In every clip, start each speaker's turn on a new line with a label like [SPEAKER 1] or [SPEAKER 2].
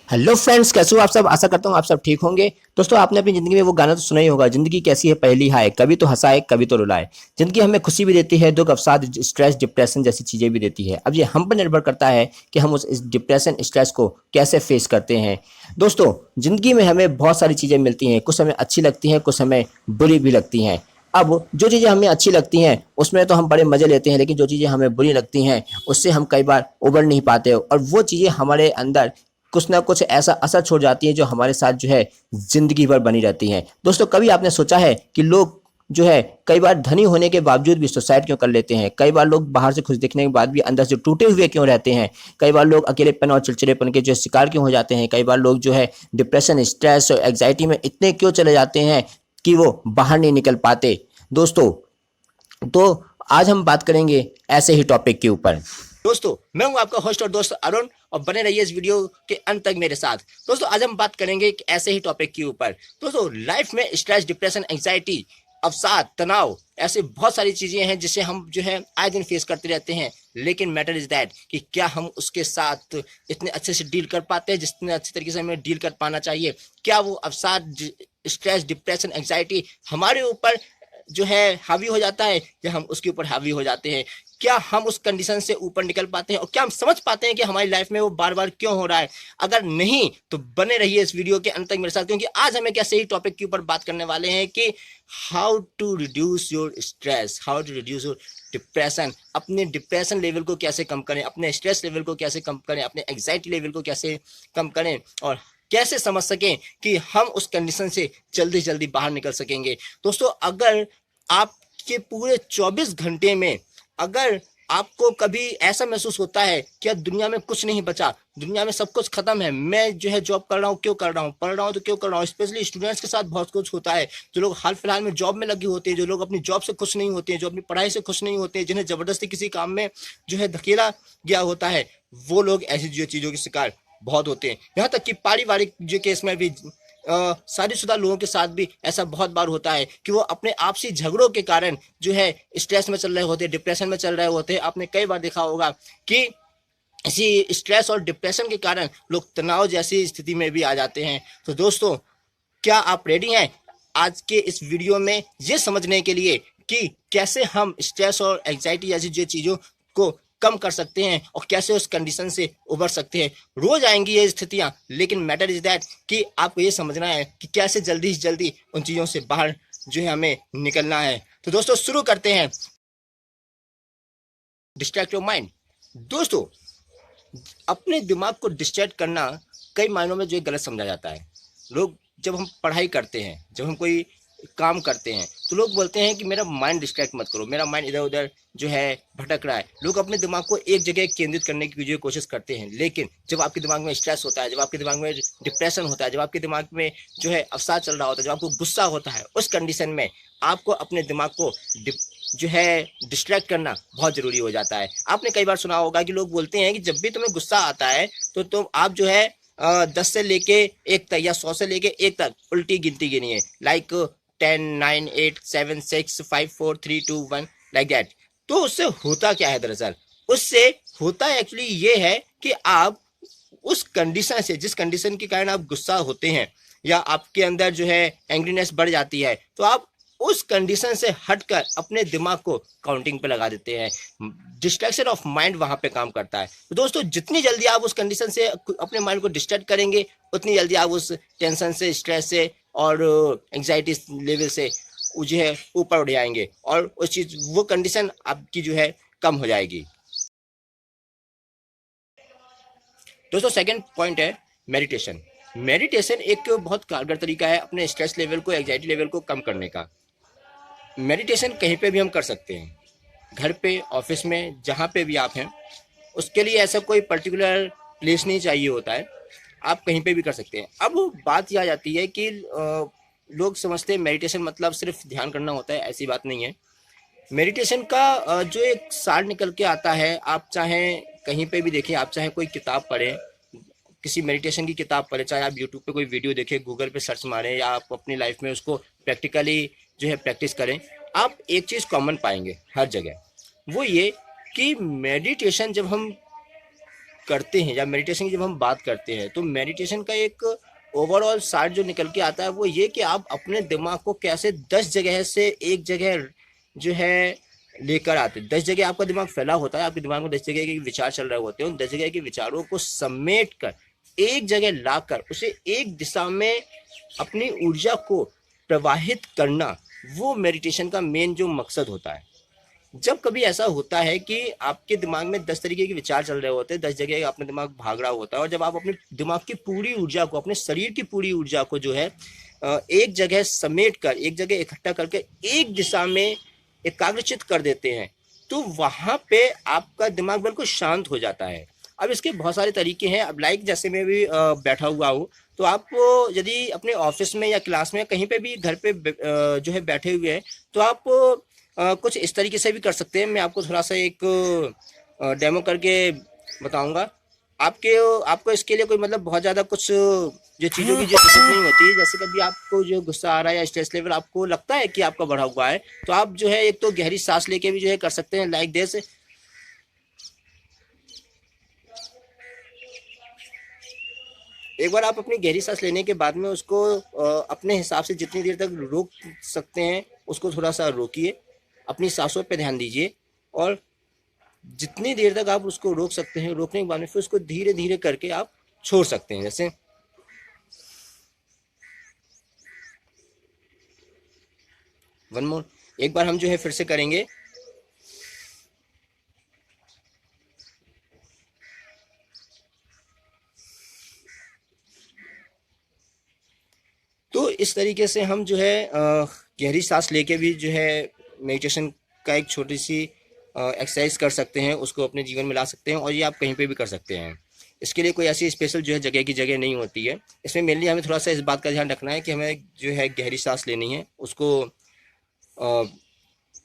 [SPEAKER 1] Hello friends, कैसे हो आप सब। आशा करता हूँ आप सब ठीक होंगे। दोस्तों, आपने अपनी ज़िंदगी में वो गाना तो सुना ही होगा, ज़िंदगी कैसी है पहेली हाय, कभी तो हंसाए कभी तो रुलाए। ज़िंदगी हमें खुशी भी देती है, दुख, अवसाद, स्ट्रेस, डिप्रेशन जैसी चीज़ें भी देती है। अब ये हम पर निर्भर करता है कि हम उस इस डिप्रेशन, स्ट्रेस को कैसे फेस करते हैं। दोस्तों, ज़िंदगी में हमें बहुत सारी चीज़ें मिलती हैं, कुछ हमें अच्छी लगती हैं, कुछ हमें बुरी भी लगती हैं। अब जो चीज़ें हमें अच्छी लगती हैं उसमें तो हम बड़े मज़े लेते हैं, लेकिन जो चीज़ें हमें बुरी लगती हैं उससे हम कई बार उबर नहीं पाते, और वो चीज़ें हमारे अंदर कुछ ना कुछ ऐसा असर छोड़ जाती है जो हमारे साथ जो है जिंदगी भर बनी रहती हैं। दोस्तों, कभी आपने सोचा है कि लोग जो है कई बार धनी होने के बावजूद भी सुसाइड क्यों कर लेते हैं? कई बार लोग बाहर से खुश दिखने के बाद भी अंदर से टूटे हुए क्यों रहते हैं? कई बार लोग अकेलेपन और चिड़चिड़ेपन के जो शिकार क्यों हो जाते हैं? कई बार लोग जो है डिप्रेशन, स्ट्रेस और एग्जाइटी में इतने क्यों चले जाते हैं कि वो बाहर नहीं निकल पाते? दोस्तों, तो आज हम बात करेंगे ऐसे ही टॉपिक के ऊपर। दोस्तों, मैं हूं आपका होस्ट और दोस्त अरुण, और बने रहिए इस वीडियो के अंत तक मेरे साथ। दोस्तों, आज हम बात करेंगे एक ऐसे ही टॉपिक के ऊपर। दोस्तों, लाइफ में स्ट्रेस, डिप्रेशन, एंजाइटी, अवसाद, तनाव, ऐसे बहुत सारी चीजें हैं जिसे हम जो है आए दिन फेस करते रहते हैं। लेकिन मैटर इज दैट कि क्या हम उसके साथ इतने अच्छे से डील कर पाते हैं जितने अच्छे तरीके से हमें डील कर पाना चाहिए? क्या वो अवसाद, स्ट्रेस, डिप्रेशन, एंजाइटी हमारे ऊपर जो है हावी हो जाता है, या हम उसके ऊपर हावी हो जाते हैं? क्या हम उस कंडीशन से ऊपर निकल पाते हैं, और क्या हम समझ पाते हैं कि हमारी लाइफ में वो बार बार क्यों हो रहा है? अगर नहीं तो बने रहिए इस वीडियो के अंत तक मेरे साथ, क्योंकि आज हम एक ऐसे ही टॉपिक के ऊपर बात करने वाले हैं कि how to reduce your stress, how to reduce your depression. अपने डिप्रेशन लेवल को कैसे कम करें, अपने स्ट्रेस लेवल को कैसे कम करें, अपने एंग्जाइटी लेवल को कैसे कम करें, और कैसे समझ सकें कि हम उस कंडीशन से जल्दी जल्दी बाहर निकल सकेंगे। दोस्तों, अगर आपके पूरे 24 घंटे में अगर आपको कभी ऐसा महसूस होता है कि अब दुनिया में कुछ नहीं बचा, दुनिया में सब कुछ खत्म है, मैं जो है जॉब कर रहा हूँ क्यों कर रहा हूँ, पढ़ रहा हूँ तो क्यों कर रहा हूँ। स्पेशली स्टूडेंट्स के साथ बहुत कुछ होता है। जो लोग हाल फिलहाल में जॉब में लगे होते हैं, जो लोग अपनी जॉब से खुश नहीं होते हैं, जो अपनी पढ़ाई से खुश नहीं होते हैं, जिन्हें जबरदस्ती किसी काम में जो है धकेला गया होता है, वो लोग ऐसी जो चीजों के शिकार बहुत होते हैं। यहाँ तक कि पारिवारिक जो केस में भी शादीशुदा लोगों के साथ भी ऐसा बहुत बार होता है कि वो अपने आपसी झगड़ों के कारण जो है स्ट्रेस में चल रहे होते हैं, डिप्रेशन में चल रहे होते हैं। आपने कई बार देखा होगा कि इसी स्ट्रेस और डिप्रेशन के कारण लोग तनाव जैसी स्थिति में भी आ जाते हैं। तो दोस्तों, क्या आप रेडी हैं आज के इस वीडियो में ये समझने के लिए कि कैसे हम स्ट्रेस और एंजाइटी जैसी जो चीज़ों को कम कर सकते हैं और कैसे उस कंडीशन से उबर सकते हैं? रोज आएंगी ये स्थितियां, लेकिन मैटर इज दैट कि आपको ये समझना है कि कैसे जल्दी से जल्दी उन चीज़ों से बाहर जो है हमें निकलना है। तो दोस्तों, शुरू करते हैं। Distract your mind. दोस्तों, अपने दिमाग को डिस्ट्रैक्ट करना कई मायनों में जो है गलत समझा जाता है। लोग, जब हम पढ़ाई करते हैं, जब हम कोई काम करते हैं, तो लोग बोलते हैं कि मेरा माइंड डिस्ट्रैक्ट मत करो, मेरा माइंड इधर उधर जो है भटक रहा है। लोग अपने दिमाग को एक जगह केंद्रित करने की जो कोशिश करते हैं, लेकिन जब आपके दिमाग में स्ट्रेस होता है, जब आपके दिमाग में डिप्रेशन होता है, जब आपके दिमाग में जो है अवसाद चल रहा होता है, जब आपको गुस्सा होता है, उस कंडीशन में आपको अपने दिमाग को जो है डिस्ट्रैक्ट करना बहुत जरूरी हो जाता है। आपने कई बार सुना होगा कि लोग बोलते हैं कि जब भी तुम्हें गुस्सा आता है तो तुम आप जो है 10 से लेके 1 तक या 100 से लेके 1 तक उल्टी गिनती गिनिए, लाइक 10, 9, 8, 7, 6, 5, 4, 3, 2, 1, लाइक दैट। तो उससे होता क्या है? दरअसल उससे होता है एक्चुअली ये है कि आप उस कंडीशन से, जिस कंडीशन के कारण आप गुस्सा होते हैं या आपके अंदर जो है एंग्रीनेस बढ़ जाती है, तो आप उस कंडीशन से हटकर अपने दिमाग को काउंटिंग पे लगा देते हैं। डिस्ट्रैक्शन ऑफ माइंड वहां पे काम करता है। तो दोस्तों, जितनी जल्दी आप उस कंडीशन से अपने माइंड को डिस्ट्रैक्ट करेंगे, उतनी जल्दी आप उस टेंशन से, स्ट्रेस से और एंग्जाइटी लेवल से जो है ऊपर उठ जाएंगे, और उस चीज, वो कंडीशन आपकी जो है कम हो जाएगी। दोस्तों, सेकंड पॉइंट है मेडिटेशन। मेडिटेशन एक बहुत कारगर तरीका है अपने स्ट्रेस लेवल को, एंग्जाइटी लेवल को कम करने का। मेडिटेशन कहीं पे भी हम कर सकते हैं, घर पे, ऑफिस में, जहाँ पे भी आप हैं। उसके लिए ऐसा कोई पर्टिकुलर प्लेस नहीं चाहिए होता है, आप कहीं पे भी कर सकते हैं। अब बात यह आ जाती है कि लोग समझते हैं मेडिटेशन मतलब सिर्फ ध्यान करना होता है। ऐसी बात नहीं है। मेडिटेशन का जो एक सार निकल के आता है, आप चाहें कहीं पे भी देखें, आप चाहे कोई किताब पढ़ें, किसी मेडिटेशन की किताब पढ़ें, चाहे आप यूट्यूब पे कोई वीडियो देखें, गूगल पे सर्च मारें, या आप अपनी लाइफ में उसको प्रैक्टिकली जो है प्रैक्टिस करें, आप एक चीज़ कॉमन पाएंगे हर जगह। वो ये कि मेडिटेशन जब हम करते हैं या मेडिटेशन की जब हम बात करते हैं तो मेडिटेशन का एक ओवरऑल सार जो निकल के आता है वो ये कि आप अपने दिमाग को कैसे 10 जगह से एक जगह जो है लेकर आते हैं। 10 जगह आपका दिमाग फैला होता है, आपके दिमाग में 10 जगह के विचार चल रहे होते हैं, उन 10 जगह के विचारों को समेट कर एक जगह लाकर उसे एक दिशा में अपनी ऊर्जा को प्रवाहित करना, वो मेडिटेशन का मेन जो मकसद होता है। जब कभी ऐसा होता है कि आपके दिमाग में 10 तरीके के विचार चल रहे होते हैं, 10 जगह अपना दिमाग भाग रहा होता है, और जब आप अपने दिमाग की पूरी ऊर्जा को, अपने शरीर की पूरी ऊर्जा को जो है एक जगह समेट कर, एक जगह इकट्ठा करके एक दिशा में एकाग्रचित कर देते हैं, तो वहां पे आपका दिमाग बिल्कुल शांत हो जाता है। अब इसके बहुत सारे तरीके हैं। अब लाइक जैसे मैं भी बैठा हुआ हूँ, तो आप यदि अपने ऑफिस में या क्लास में कहीं पे भी घर पे जो है बैठे हुए हैं, तो आप कुछ इस तरीके से भी कर सकते हैं। मैं आपको थोड़ा सा एक डेमो करके बताऊंगा। आपको इसके लिए कोई मतलब बहुत ज़्यादा कुछ जो चीज़ों की जो जरूरत नहीं होती है। जैसे कभी आपको जो गुस्सा आ रहा है या स्ट्रेस लेवल आपको लगता है कि आपका बढ़ा हुआ है, तो आप जो है एक तो गहरी सांस लेके भी जो है कर सकते हैं, लाइक दिस। एक बार आप अपनी गहरी सांस लेने के बाद में उसको अपने हिसाब से जितनी देर तक रोक सकते हैं उसको थोड़ा सा रोकिए, अपनी सांसों पे ध्यान दीजिए, और जितनी देर तक आप उसको रोक सकते हैं, रोकने के बाद में फिर उसको धीरे धीरे करके आप छोड़ सकते हैं। जैसे वन मोर, एक बार हम जो है फिर से करेंगे। तो इस तरीके से हम जो है गहरी सांस लेके भी जो है मेडिटेशन का एक छोटी सी एक्सरसाइज कर सकते हैं, उसको अपने जीवन में ला सकते हैं, और ये आप कहीं पे भी कर सकते हैं। इसके लिए कोई ऐसी स्पेशल जो है जगह की जगह नहीं होती है। इसमें मेनली हमें थोड़ा सा इस बात का ध्यान रखना है कि हमें जो है गहरी सांस लेनी है, उसको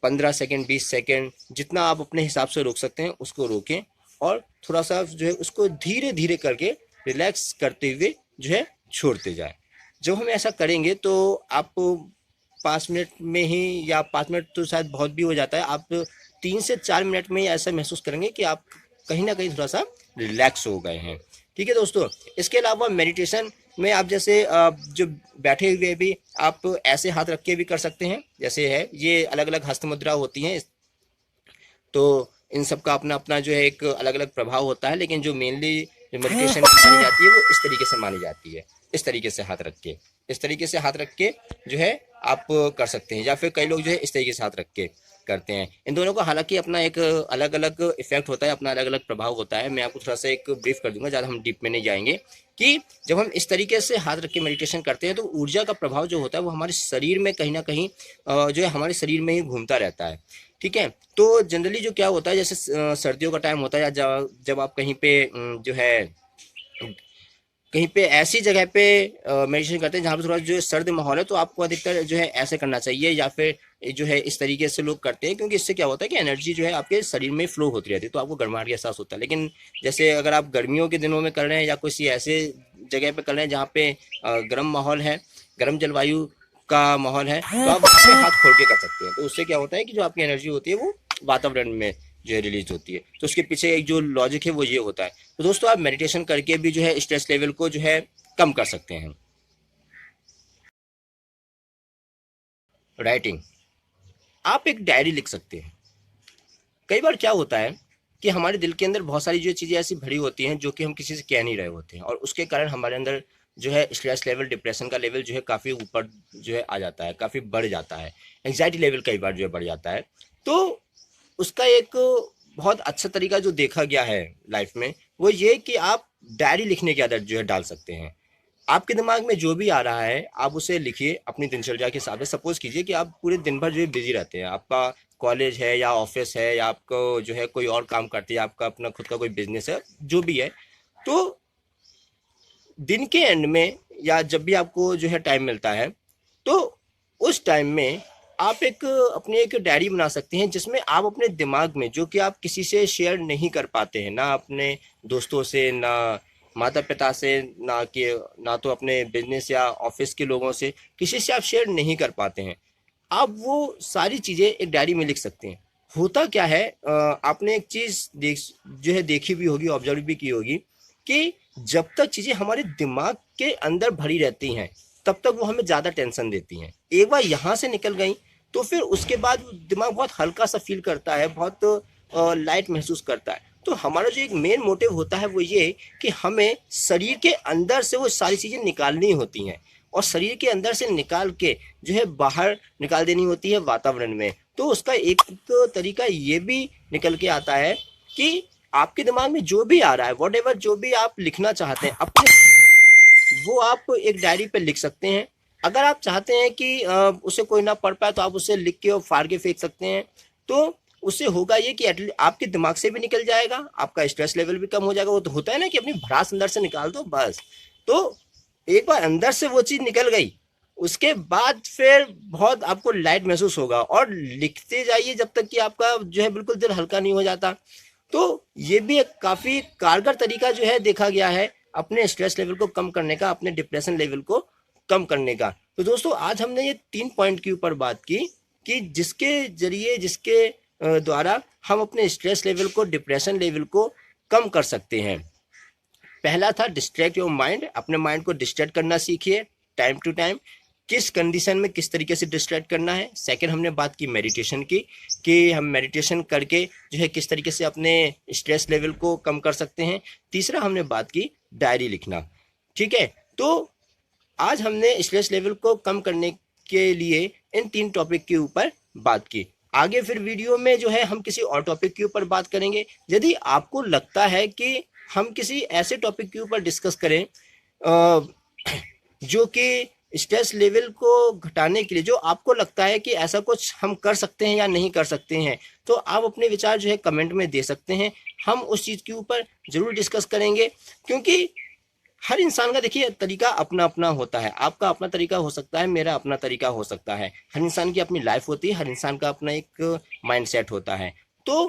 [SPEAKER 1] 15 सेकेंड 20 सेकेंड जितना आप अपने हिसाब से रोक सकते हैं उसको रोकें, और थोड़ा सा जो है उसको धीरे धीरे करके रिलैक्स करते हुए जो है छोड़ते जाए। जब हम ऐसा करेंगे तो आप 5 मिनट में ही, या 5 मिनट तो शायद बहुत भी हो जाता है, आप 3 से 4 मिनट में ही ऐसा महसूस करेंगे कि आप कहीं ना कहीं थोड़ा सा रिलैक्स हो गए हैं। ठीक है दोस्तों, इसके अलावा मेडिटेशन में आप जैसे जो बैठे हुए भी आप ऐसे हाथ रख के भी कर सकते हैं, जैसे है ये अलग अलग हस्त मुद्रा होती हैं, तो इन सब का अपना अपना जो है एक अलग अलग प्रभाव होता है, लेकिन जो मेनली जो मेडिटेशन मानी जाती है वो इस तरीके से मानी जाती है। इस तरीके से हाथ रख के, इस तरीके से हाथ रख के जो है आप कर सकते हैं, या फिर कई लोग जो है इस तरीके से हाथ रख के करते हैं। इन दोनों का हालांकि अपना एक अलग अलग इफेक्ट होता है, अपना अलग अलग प्रभाव होता है। मैं आपको थोड़ा सा एक ब्रीफ कर दूंगा, ज़्यादा हम डीप में नहीं जाएंगे, कि जब हम इस तरीके से हाथ रख के मेडिटेशन करते हैं तो ऊर्जा का प्रभाव जो होता है वो हमारे शरीर में कहीं ना कहीं जो है हमारे शरीर में ही घूमता रहता है। ठीक है, तो जनरली जो क्या होता है, जैसे सर्दियों का टाइम होता है, या जब आप कहीं पे जो है कहीं पे ऐसी जगह पे मेडिटेशन करते हैं जहाँ पे थोड़ा जो सर्द माहौल है, तो आपको अधिकतर जो है ऐसे करना चाहिए, या फिर जो है इस तरीके से लोग करते हैं, क्योंकि इससे क्या होता है कि एनर्जी जो है आपके शरीर में फ्लो होती रहती है, तो आपको गर्माहट का एहसास होता है। लेकिन जैसे अगर आप गर्मियों के दिनों में कर रहे हैं या किसी ऐसे जगह पे कर रहे हैं जहाँ पे गर्म माहौल है, गर्म जलवायु का माहौल है, तो आप वहाँ पे हाथ खोल के कर सकते हैं। तो उससे क्या होता है कि जो आपकी एनर्जी होती है वो वातावरण में जो है रिलीज होती है। तो उसके पीछे एक जो लॉजिक है वो ये होता है। तो दोस्तों, आप मेडिटेशन करके भी जो है स्ट्रेस लेवल को जो है कम कर सकते हैं। राइटिंग, आप एक डायरी लिख सकते हैं। कई बार क्या होता है कि हमारे दिल के अंदर बहुत सारी जो चीज़ें ऐसी भरी होती हैं जो कि हम किसी से कह नहीं रहे होते हैं, और उसके कारण हमारे अंदर जो है स्ट्रेस लेवल, डिप्रेशन का लेवल जो है काफ़ी ऊपर जो है आ जाता है, काफ़ी बढ़ जाता है। एंग्जाइटी लेवल कई बार जो है बढ़ जाता है। तो उसका एक बहुत अच्छा तरीका जो देखा गया है लाइफ में, वो ये कि आप डायरी लिखने की आदत जो है डाल सकते हैं। आपके दिमाग में जो भी आ रहा है आप उसे लिखिए अपनी दिनचर्या के हिसाब से। सपोज कीजिए कि आप पूरे दिन भर जो है बिजी रहते हैं, आपका कॉलेज है या ऑफिस है या आपको जो है कोई और काम करती है, आपका अपना खुद का कोई बिजनेस है, जो भी है, तो दिन के एंड में या जब भी आपको जो है टाइम मिलता है, तो उस टाइम में आप एक अपनी एक डायरी बना सकते हैं, जिसमें आप अपने दिमाग में जो कि आप किसी से शेयर नहीं कर पाते हैं, ना अपने दोस्तों से, ना माता पिता से, ना तो अपने बिजनेस या ऑफिस के लोगों से, किसी से आप शेयर नहीं कर पाते हैं, आप वो सारी चीज़ें एक डायरी में लिख सकते हैं। होता क्या है, आपने एक चीज जो है देखी भी होगी, ऑब्जर्व भी की होगी कि जब तक चीजें हमारे दिमाग के अंदर भरी रहती हैं तब तक वो हमें ज्यादा टेंशन देती हैं। एक बार यहाँ से निकल गई तो फिर उसके बाद दिमाग बहुत हल्का सा फील करता है, बहुत लाइट महसूस करता है। तो हमारा जो एक मेन मोटिव होता है वो ये कि हमें शरीर के अंदर से वो सारी चीजें निकालनी होती हैं और शरीर के अंदर से निकाल के जो है बाहर निकाल देनी होती है वातावरण में। तो उसका एक तरीका ये भी निकल के आता है कि आपके दिमाग में जो भी आ रहा है, वॉट एवर, जो भी आप लिखना चाहते हैं अपने, वो आप एक डायरी पे लिख सकते हैं। अगर आप चाहते हैं कि उसे कोई ना पढ़ पाए तो आप उसे लिख के और फाड़ के फेंक सकते हैं। तो उससे होगा ये कि एटलीस्ट आपके दिमाग से भी निकल जाएगा, आपका स्ट्रेस लेवल भी कम हो जाएगा। वो तो होता है ना कि अपनी भड़ास अंदर से निकाल दो बस। तो एक बार अंदर से वो चीज़ निकल गई, उसके बाद फिर बहुत आपको लाइट महसूस होगा और लिखते जाइए जब तक कि आपका जो है बिल्कुल दिल हल्का नहीं हो जाता। तो ये भी एक काफ़ी कारगर तरीका जो है देखा गया है अपने स्ट्रेस लेवल को कम करने का, अपने डिप्रेशन लेवल को कम करने का। तो दोस्तों आज हमने ये 3 पॉइंट के ऊपर बात की कि जिसके ज़रिए, जिसके द्वारा हम अपने स्ट्रेस लेवल को, डिप्रेशन लेवल को कम कर सकते हैं। पहला था डिस्ट्रैक्ट योर माइंड, अपने माइंड को डिस्ट्रैक्ट करना सीखिए टाइम टू टाइम, किस कंडीशन में किस तरीके से डिस्ट्रैक्ट करना है। सेकंड हमने बात की मेडिटेशन की कि हम मेडिटेशन करके जो है किस तरीके से अपने स्ट्रेस लेवल को कम कर सकते हैं। तीसरा हमने बात की डायरी लिखना। ठीक है, तो आज हमने स्ट्रेस लेवल को कम करने के लिए इन 3 टॉपिक के ऊपर बात की। आगे फिर वीडियो में जो है हम किसी और टॉपिक के ऊपर बात करेंगे। यदि आपको लगता है कि हम किसी ऐसे टॉपिक के ऊपर डिस्कस करें जो कि स्ट्रेस लेवल को घटाने के लिए, जो आपको लगता है कि ऐसा कुछ हम कर सकते हैं या नहीं कर सकते हैं, तो आप अपने विचार जो है कमेंट में दे सकते हैं। हम उस चीज़ के ऊपर ज़रूर डिस्कस करेंगे, क्योंकि हर इंसान का देखिए तरीका अपना अपना होता है। आपका अपना तरीका हो सकता है, मेरा अपना तरीका हो सकता है। हर इंसान की अपनी लाइफ होती है, हर इंसान का अपना एक माइंडसेट होता है। तो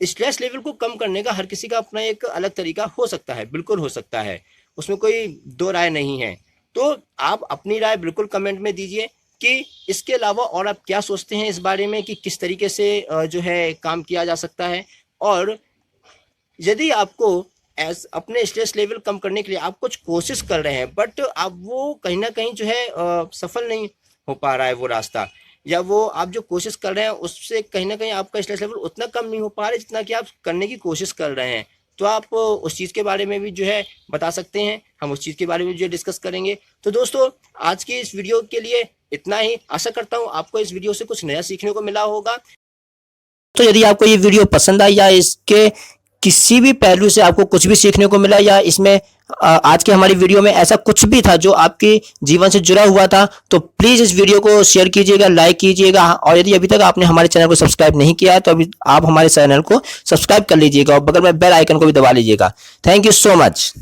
[SPEAKER 1] स्ट्रेस लेवल को कम करने का हर किसी का अपना एक अलग तरीका हो सकता है, बिल्कुल हो सकता है, उसमें कोई दो राय नहीं है। तो आप अपनी राय बिल्कुल कमेंट में दीजिए कि इसके अलावा और आप क्या सोचते हैं इस बारे में कि किस तरीके से जो है काम किया जा सकता है। और यदि आपको अपने स्ट्रेस लेवल कम करने के लिए आप कुछ कोशिश कर रहे हैं बट आप वो कहीं ना कहीं जो है सफल नहीं हो पा रहा है वो रास्ता, या वो आप जो कोशिश कर रहे हैं उससे कहीं ना कहीं आपका स्ट्रेस लेवल उतना कम नहीं हो पा रहा है जितना कि आप करने की कोशिश कर रहे हैं, तो आप उस चीज़ के बारे में भी जो है बता सकते हैं। हम उस चीज़ के बारे में जो डिस्कस करेंगे। तो दोस्तों आज की इस वीडियो के लिए इतना ही। आशा करता हूँ आपको इस वीडियो से कुछ नया सीखने को मिला होगा। तो यदि आपको ये वीडियो पसंद आई या इसके किसी भी पहलू से आपको कुछ भी सीखने को मिला, या इसमें आज के हमारी वीडियो में ऐसा कुछ भी था जो आपके जीवन से जुड़ा हुआ था, तो प्लीज़ इस वीडियो को शेयर कीजिएगा, लाइक कीजिएगा। और यदि अभी तक आपने हमारे चैनल को सब्सक्राइब नहीं किया है तो अभी आप हमारे चैनल को सब्सक्राइब कर लीजिएगा और बगल में बेल आइकन को भी दबा लीजिएगा। Thank you so much.